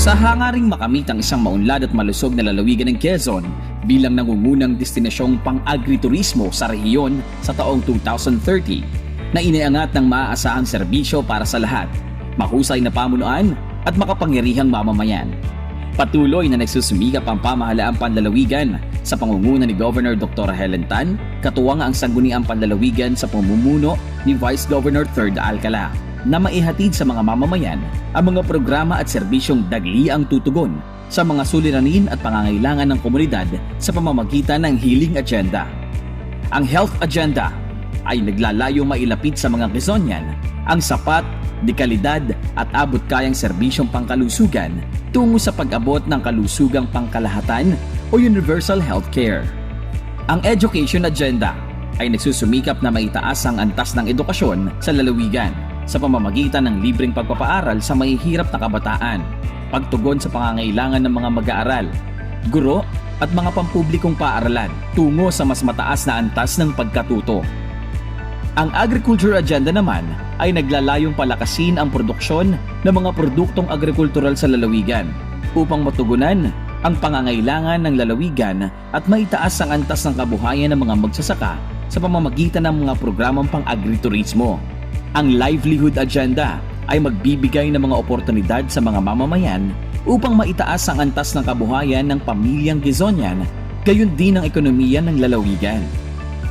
Sa hangaring makamit ang isang maunlad at malusog na lalawigan ng Quezon bilang nangungunang destinasyong pang-agriturismo sa rehiyon sa taong 2030 na iniangat ng maaasahang serbisyo para sa lahat, mahusay na pamunuan at makapangyarihang mamamayan. Patuloy na nagsusumikap ang pamahalaang panlalawigan sa pangunguna ni Governor Dr. Helen Tan, katuwang ang sangguniang panlalawigan sa pamumuno ni Vice Governor 3rd Alcala, na maihatid sa mga mamamayan ang mga programa at serbisyong dagliang tutugon sa mga suliranin at pangangailangan ng komunidad sa pamamagitan ng Healing Agenda. Ang Health Agenda ay naglalayong mailapit sa mga Quezonian ang sapat, dekalidad at abot-kayang serbisyong pangkalusugan tungo sa pag-abot ng kalusugang pangkalahatan o Universal Healthcare. Ang Education Agenda ay nagsusumikap na maitaas ang antas ng edukasyon sa lalawigan sa pamamagitan ng libreng pagpapaaral sa mahihirap na kabataan, pagtugon sa pangangailangan ng mga mag-aaral, guro at mga pampublikong paaralan tungo sa mas mataas na antas ng pagkatuto. Ang Agriculture Agenda naman ay naglalayong palakasin ang produksyon ng mga produktong agrikultural sa lalawigan upang matugunan ang pangangailangan ng lalawigan at maitaas ang antas ng kabuhayan ng mga magsasaka sa pamamagitan ng mga programang pang-agriturismo. Ang Livelihood Agenda ay magbibigay ng mga oportunidad sa mga mamamayan upang maitaas ang antas ng kabuhayan ng pamilyang Quezonian, gayon din ang ekonomiya ng lalawigan.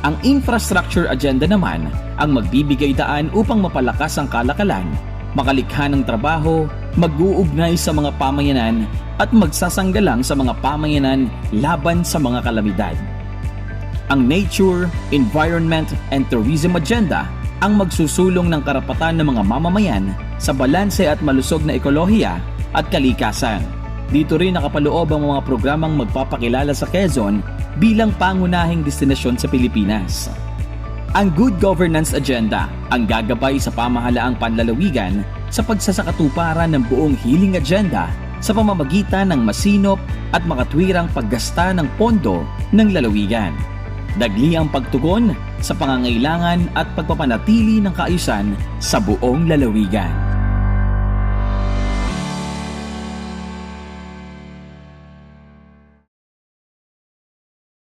Ang Infrastructure Agenda naman ang magbibigay daan upang mapalakas ang kalakalan, makalikha ng trabaho, mag-uugnay sa mga pamayanan at magsasanggalang sa mga pamayanan laban sa mga kalamidad. Ang Nature, Environment and Tourism Agenda ang magsusulong ng karapatan ng mga mamamayan sa balanse at malusog na ekolohiya at kalikasan. Dito rin nakapaloob ang mga programang magpapakilala sa Quezon bilang pangunahing destinasyon sa Pilipinas. Ang Good Governance Agenda ang gagabay sa pamahalaang panlalawigan sa pagsasakatuparan ng buong Healing Agenda sa pamamagitan ng masinop at makatwirang paggasta ng pondo ng lalawigan. Dagli ang pagtugon sa pangangailangan at pagpapanatili ng kaayusan sa buong lalawigan.